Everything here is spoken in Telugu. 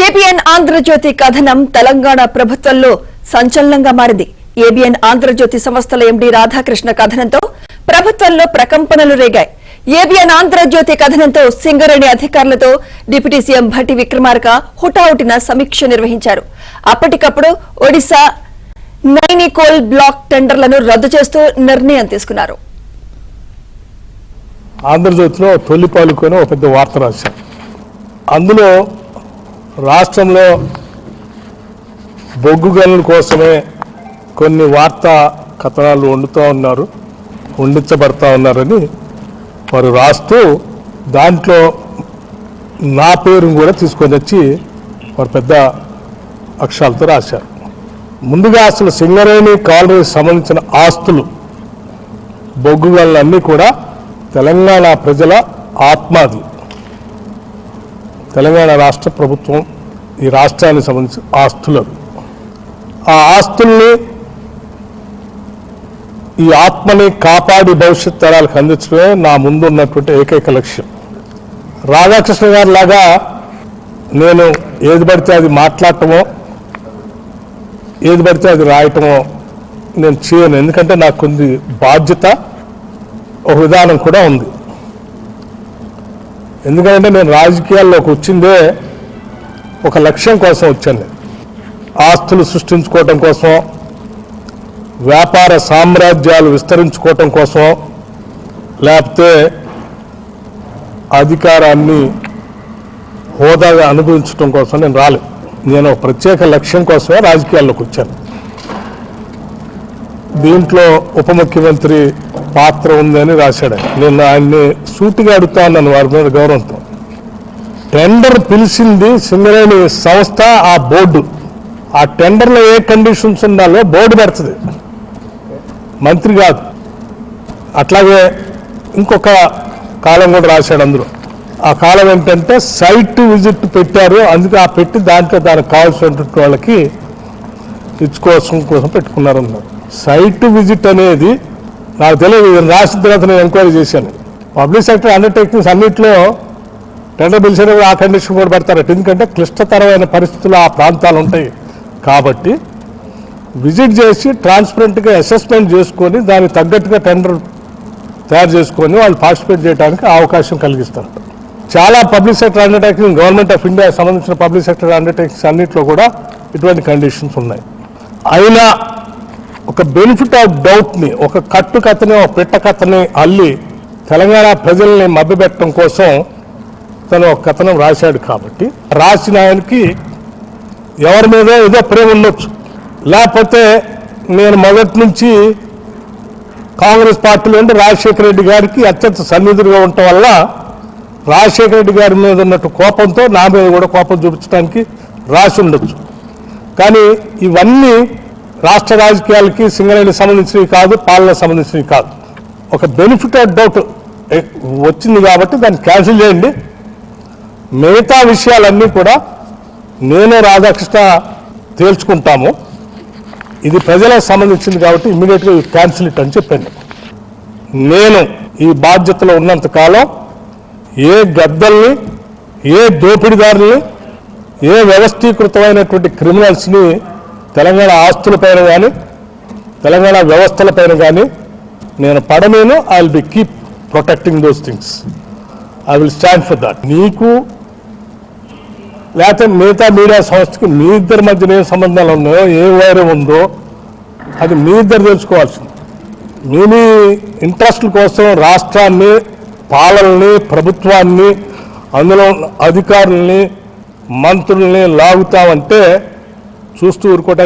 ఏబిఎన్ ఆంధ్రజ్యోతి కథనం తెలంగాణ ప్రభుత్వంలో సంచలనంగా మారింది. ఏబిఎన్ ఆంధ్రజ్యోతి సంస్థల ఎండీ రాధాకృష్ణ కథనంతో ప్రభుత్వంలో ప్రకంపనలు రేగాయి. ఏబిఎన్ ఆంధ్రజ్యోతి కథనంతో సింగరేణి అధికారులతో డిప్యూటీ సీఎం భట్టి విక్రమార్క హుటాహుటిన సమీక్ష నిర్వహించారు. అప్పటికప్పుడు ఒడిశా నైనికోల్ బ్లాక్ టెండర్లను రద్దు చేస్తూ నిర్ణయం తీసుకున్నారు. ఆంధ్రజ్యోతిలో తొలి పాలుకొని ఒక పెద్ద వార్త రాశారు. అందులో రాష్ట్రంలో బొగ్గు గనుల కోసమే కొన్ని వార్తా కథనాలు వండించబడతా ఉన్నారని వారు రాస్తూ దాంట్లో నా పేరును కూడా తీసుకొని వచ్చి వారు పెద్ద అక్షరాలతో రాశారు. ముందుగా అసలు సింగరేణి కాలనీకి సంబంధించిన ఆస్తులు బొగ్గు గనులన్నీ కూడా తెలంగాణ ప్రజల ఆత్మాది. తెలంగాణ రాష్ట్ర ప్రభుత్వం ఈ రాష్ట్రానికి సంబంధించిన ఆస్తులు, ఆ ఆస్తుల్ని ఈ ఆత్మని కాపాడి భవిష్యత్ తరాలకు అందించడమే నా ముందు ఉన్నటువంటి ఏకైక లక్ష్యం. రాధాకృష్ణ గారి లాగా నేను ఏది పడితే అది మాట్లాడటమో ఏది పడితే అది రాయటమో నేను చేయను. ఎందుకంటే నాకు కొన్ని బాధ్యత, ఒక విధానం కూడా ఉంది. ఎందుకంటే నేను రాజకీయాల్లోకి వచ్చిందే ఒక లక్ష్యం కోసం వచ్చాను. ఆస్తులు సృష్టించుకోవటం కోసం, వ్యాపార సామ్రాజ్యాలు విస్తరించుకోవటం కోసం, లేకపోతే అధికారాన్ని హోదాగా అనుభవించడం కోసం నేను రాలేదు. నేను ఒక ప్రత్యేక లక్ష్యం కోసమే రాజకీయాల్లోకి వచ్చాను. దీంట్లో ఉప ముఖ్యమంత్రి పాత్ర ఉందని రాశాడు. నేను ఆయన్ని సూటిగా అడుగుతా ఉన్నాను వారి మీద గౌరవంతో. టెండర్ పిలిచింది సింగరేణి సంస్థ, ఆ బోర్డు. ఆ టెండర్లో ఏ కండిషన్స్ ఉండాలో బోర్డు పెడుతుంది, మంత్రి కాదు. అట్లాగే ఇంకొక కాలం కూడా రాశాడు అందులో. ఆ కాలం ఏంటంటే సైట్ విజిట్ పెట్టారు, అందుకే ఆ పెట్టి దాంట్లో దానికి కావాల్సినటువంటి వాళ్ళకి ఇచ్చుకోసం కోసం పెట్టుకున్నారు అన్నారు. సైట్ విజిట్ అనేది నాకు తెలియదు, రాసిన తర్వాత నేను ఎంక్వైరీ చేశాను. పబ్లిక్ సెక్టర్ అండర్టేకింగ్స్ అన్నింటిలో టెండర్ పిలిచేటప్పుడు ఆ కండిషన్ కూడా పెడతారట. ఎందుకంటే క్లిష్టతరమైన పరిస్థితులు ఆ ప్రాంతాలు ఉంటాయి కాబట్టి విజిట్ చేసి ట్రాన్స్పరెంట్గా అసెస్మెంట్ చేసుకొని దానికి తగ్గట్టుగా టెండర్ తయారు చేసుకొని వాళ్ళు పార్టిసిపేట్ చేయడానికి అవకాశం కలిగిస్తారు. చాలా public sector undertaking, government of India సంబంధించిన పబ్లిక్ సెక్టర్ అండర్టేకింగ్స్ అన్నింటిలో కూడా ఇటువంటి కండిషన్స్ ఉన్నాయి. అయినా ఒక బెనిఫిట్ ఆఫ్ డౌట్ని, ఒక కట్టు కథని, ఒక పెట్ట కథని అల్లి తెలంగాణ ప్రజల్ని మభ్యపెట్టడం కోసం తను ఒక కథనం రాశాడు. కాబట్టి రాసిన ఆయనకి ఎవరి మీద ఏదో ప్రేమ ఉండొచ్చు, లేకపోతే నేను మొదటి నుంచి కాంగ్రెస్ పార్టీలో ఉంటే రాజశేఖర రెడ్డి గారికి అత్యంత సన్నిధులుగా ఉండటం వల్ల రాజశేఖర రెడ్డి గారి మీద ఉన్నట్టు కోపంతో నా మీద కూడా కోపం చూపించడానికి రాసి ఉండొచ్చు. కానీ ఇవన్నీ రాష్ట్ర రాజకీయాలకి సింగరేణికి సంబంధించినవి కాదు, పాలనకు సంబంధించినవి కాదు. ఒక బెనిఫిట్ ఆఫ్ డౌట్ వచ్చింది కాబట్టి దాన్ని క్యాన్సిల్ చేయండి. మిగతా విషయాలన్నీ కూడా నేను రాధాకృష్ణ తేల్చుకుంటాము. ఇది ప్రజలకు సంబంధించింది కాబట్టి ఇమ్మీడియట్గా క్యాన్సిల్ ఇట్ అని చెప్పండి. నేను ఈ బాధ్యతలో ఉన్నంతకాలం ఏ గద్దల్ని, ఏ దోపిడీదారుల్ని, ఏ వ్యవస్థీకృతమైనటువంటి క్రిమినల్స్ని తెలంగాణ ఆస్తులపైన కానీ తెలంగాణ వ్యవస్థలపైన కానీ నేను పడనేను. I will be keep protecting those things. I will stand for that. నీకు లేకపోతే మిగతా మీడియా సంస్థకి మీ ఇద్దరి మధ్యన ఏ సంబంధాలు ఉన్నాయో, ఏ వైరం ఉందో అది మీ ఇద్దరు తెలుసుకోవాల్సింది. మీ ఇంట్రెస్ట్ల కోసం రాష్ట్రాన్ని, పాలనని, ప్రభుత్వాన్ని, అందులో అధికారుల్ని, మంత్రుల్ని లాగుతామంటే చూస్తూ ఊరుకోవటానికి